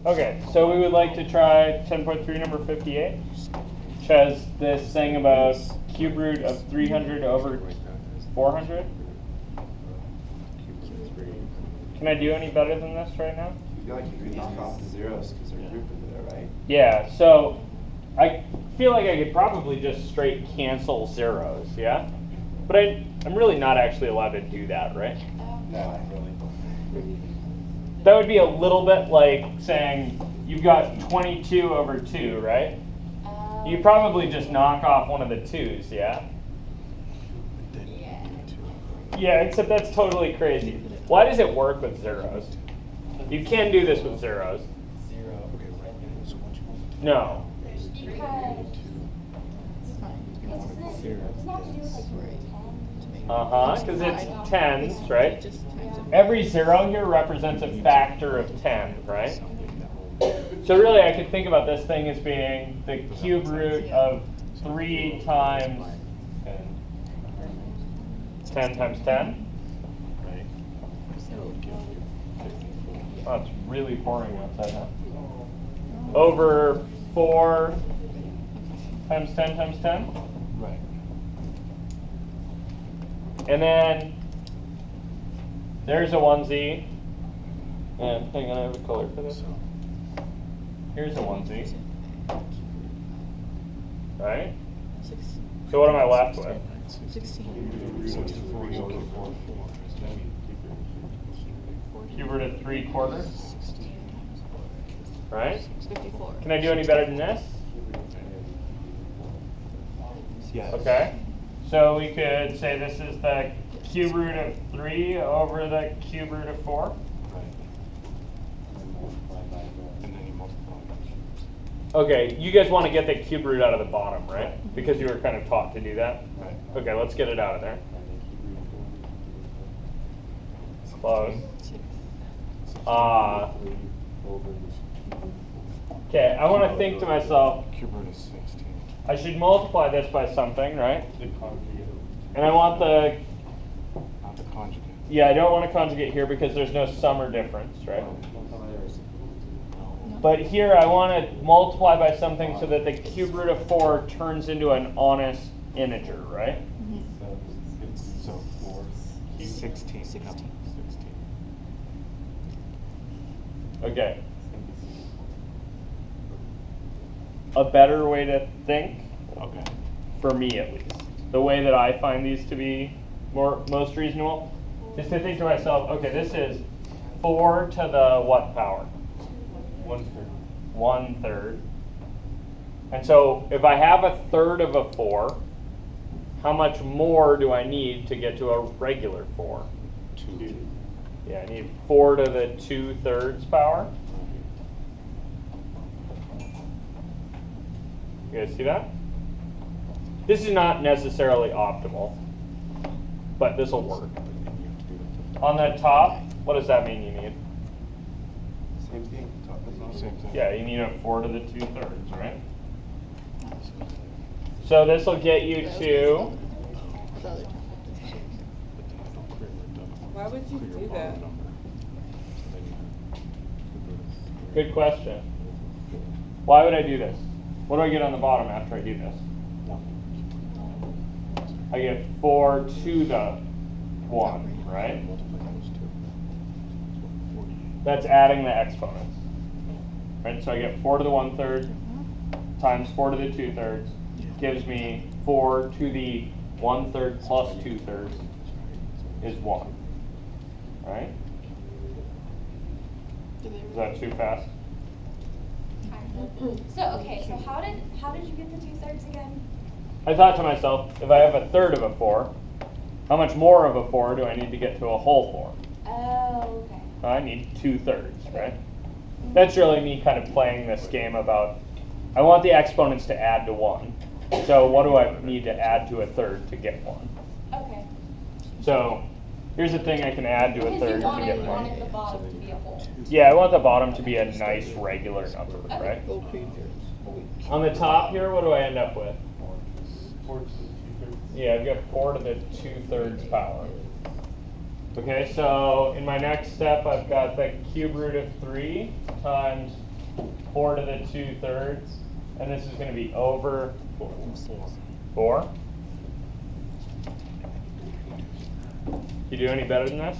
Okay, so we would like to try 10.3 number 58, which has this thing about cube root of 300 over 400. Can I do any better than this right now? I feel like you could knock off the zeros because they're grouped into there, right? Yeah, so I feel like I could probably just straight cancel zeros, yeah? But I'm really not actually allowed to do that, right? No, I really. That would be a little bit like saying you've got 22 over 2, right? You probably just knock off one of the 2's, yeah? Yeah, except that's totally crazy. Why does it work with zeros? You can do this with zeros. No. Because it's tens, right? Every zero here represents a factor of 10, right? So really I could think about this thing as being the cube root of 3 times 10 times 10. Oh, it's really pouring outside now. Over 4 times 10 times 10. Right. And then there's a 1z. And hang on, I have a color for this. Here's a 1z. Right? So what am I left with? 64. Cube root of 3/4. Right? 54. Can I do any better than this? Yes. Okay. So we could say this is the cube root of 3 over the cube root of 4. Right. And then you multiply. Okay, you guys want to get the cube root out of the bottom, right? Because you were kind of taught to do that. Right. Okay, let's get it out of there. Close. Okay, I want to think to myself, Cube root is 16. I should multiply this by something, right? And I want the, Not the conjugate. yeah, I don't want to conjugate here because there's no sum or difference, right? But here I want to multiply by something so that the cube root of 4 turns into an honest integer, right? So 4. 16. 16. Okay. A better way to think, Okay. for me at least, the way that I find these to be most reasonable, is to think to myself, okay, this is 4 to the what power? 1/3. 1/3. And so if I have a third of a 4, how much more do I need to get to a regular 4? 2. Yeah, I need 4 to the 2/3 power. You guys see that? This is not necessarily optimal, but this will work. On the top, what does that mean you need? Same thing. Same thing. Yeah, you need a 4 to the 2/3, right? So this will get you to, Why would you do that? good question. Why would I do this? What do I get on the bottom after I do this? I get 4 to the 1, right? That's adding the exponents. Right, so I get 4 to the 1/3 times 4 to the 2/3 gives me 4 to the 1/3 plus 2/3 is 1. Right? Is that too fast? So okay, so how did you get the 2/3 again? I thought to myself, if I have a third of a 4, how much more of a 4 do I need to get to a whole 4? Oh, okay. I need 2/3, right? That's really me kind of playing this game about, I want the exponents to add to 1. So what do I need to add to a third to get 1? Okay. So here's a thing I can add to a Because third you to get 1. wanted the bottom to be a whole. Yeah, I want the bottom to be a nice regular number, right? On the top here, what do I end up with? 4 to the 2/3. Yeah, I've got 4 to the 2/3 power. Okay, so in my next step, I've got the cube root of 3 times 4 to the 2/3, and this is going to be over 4. You do any better than this?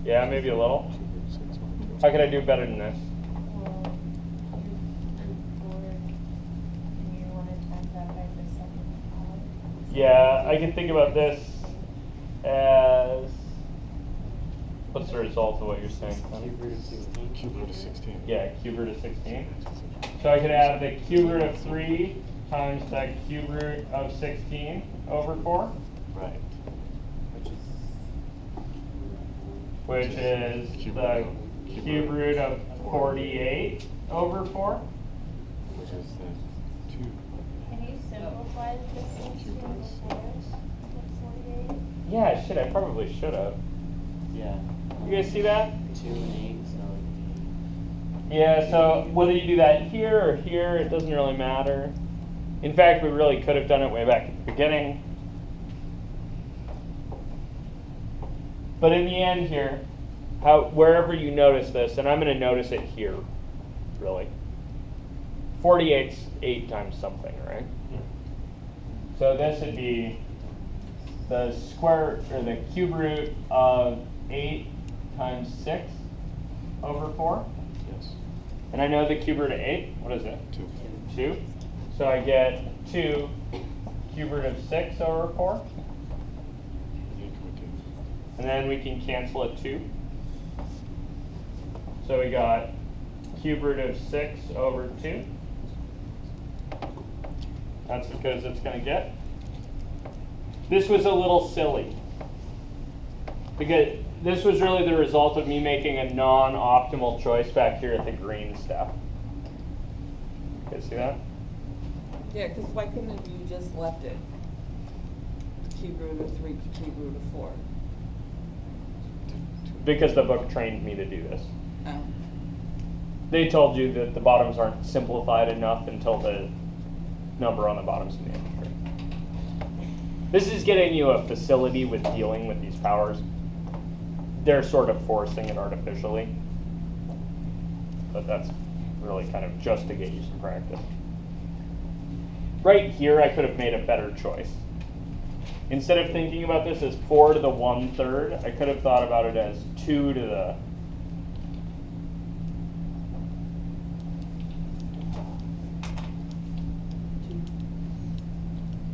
Yeah, maybe a little. How could I do better than this? Yeah, I can think about this as, what's the result of what you're saying? Cube root of 16. Yeah, cube root of 16. So I could have the cube root of 3 times the cube root of 16 over 4. Right. Which is the cube root of 48 over 4. Which is the 2. Can you simplify this Cube root of 6. Yeah, shit, I probably should have. Yeah. You guys see that? 2 and 8, so. Yeah, so whether you do that here or here, it doesn't really matter. In fact, we really could have done it way back at the beginning. But in the end here, wherever you notice this, and I'm going to notice it here, really. 48's 8 times something, right? So this would be the square, or the cube root of 8 times 6 over 4. Yes. And I know the cube root of 8. What is it? 2. 2. So I get 2 cube root of 6 over 4. And then we can cancel a 2. So we got cube root of 6 over 2. That's as good as it's going to get. This was a little silly, because this was really the result of me making a non-optimal choice back here at the green step. You guys see that? Yeah, because why couldn't you just left it? Cube root of 3, cube root of 4. Because the book trained me to do this. Oh. They told you that the bottoms aren't simplified enough until the number on the bottom's in the integer. This is getting you a facility with dealing with these powers. They're sort of forcing it artificially. But that's really kind of just to get you some practice. Right here, I could have made a better choice. Instead of thinking about this as 4 to the 1/3, I could have thought about it as 2 to the...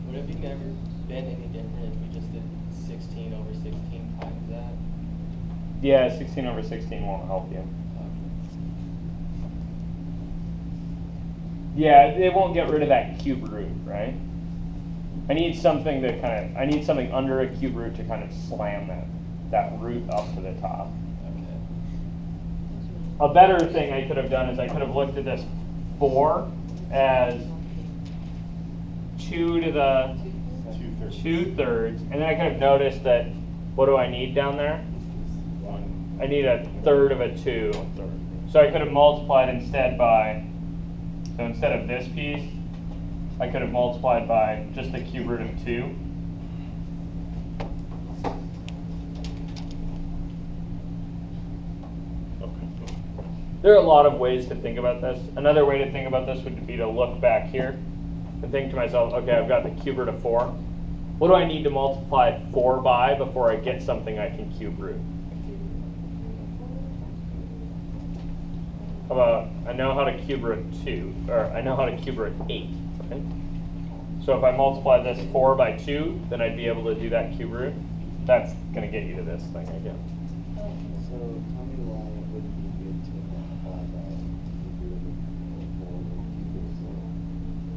Would it be ever been any different if we just did 16 over 16 times that? Yeah, 16 over 16 won't help you. Yeah, it won't get rid of that cube root, right? I need something to I need something under a cube root to kind of slam that root up to the top. Okay. A better thing I could have done is I could have looked at this 4 as 2 to the 2/3, and then I could have noticed that, what do I need down there? 1. I need 1/3 of a 2. So I could have multiplied instead by, so instead of this piece, I could have multiplied by just the cube root of 2. Okay. There are a lot of ways to think about this. Another way to think about this would be to look back here and think to myself, okay, I've got the cube root of 4. What do I need to multiply 4 by before I get something I can cube root? How about, I know how to cube root 2, or I know how to cube root 8. Right? So if I multiply this 4 by 2, then I'd be able to do that cube root. That's going to get you to this thing again. So tell me why it would be good to multiply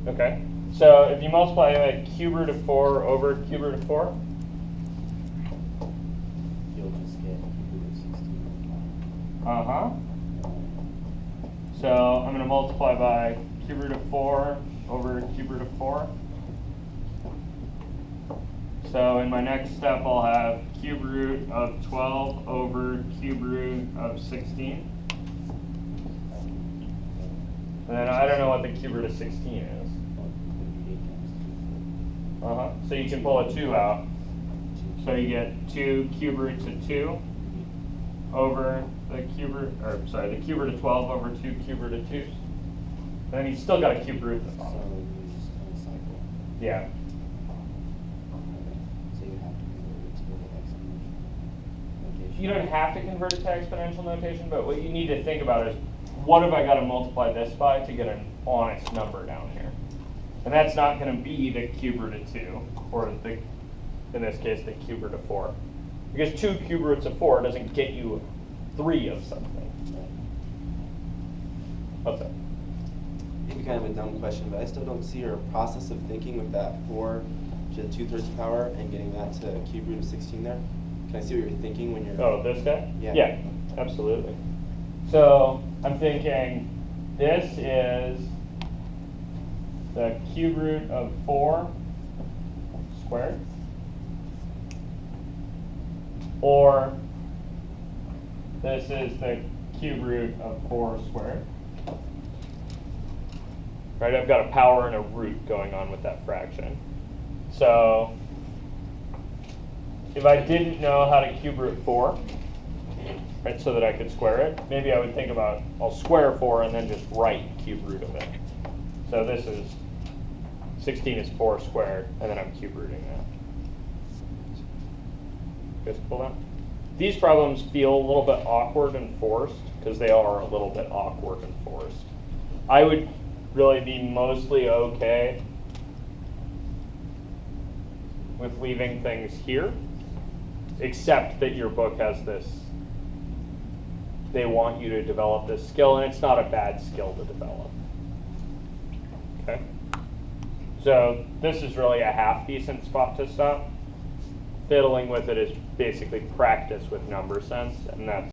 by Okay. So if you multiply a cube root of 4 over cube root of 4, you'll just get cube root of 16. uh-huh. So I'm going to multiply by cube root of 4 over cube root of 4. So in my next step, I'll have cube root of 12 over cube root of 16. And then I don't know what the cube root of 16 is. Uh-huh. So you can pull a 2 out. So you get 2 cube roots of 2 over the cube root, or sorry, the cube root of 12 over 2 cube root of 2s. And then you still got a cube root at the So bottom. you just kind of cycle. Yeah. Okay. So you have to convert it to the exponential notation. You don't have to convert it to exponential notation, but what you need to think about is, what have I got to multiply this by to get an honest number down here? And that's not going to be the cube root of 2, or the, in this case, the cube root of 4. Because 2 cube roots of 4 doesn't get you 3 of something. What's that? Maybe kind of a dumb question, but I still don't see your process of thinking with that 4 to the 2/3 power and getting that to a cube root of 16 there. Can I see what you're thinking when you're? Oh, this guy? Yeah. Yeah, absolutely. So I'm thinking this is the cube root of 4 squared. Or this is the cube root of 4 squared. Right, I've got a power and a root going on with that fraction. So if I didn't know how to cube root 4, right, so that I could square it, maybe I would think about, I'll square 4 and then just write cube root of it. So this is, 16 is 4 squared, and then I'm cube rooting that. Guys pull that? These problems feel a little bit awkward and forced, because they are a little bit awkward and forced. I would really be mostly okay with leaving things here, except that your book has this, they want you to develop this skill, and it's not a bad skill to develop. Okay? So this is really a half decent spot to stop. Fiddling with it is basically practice with number sense, and that's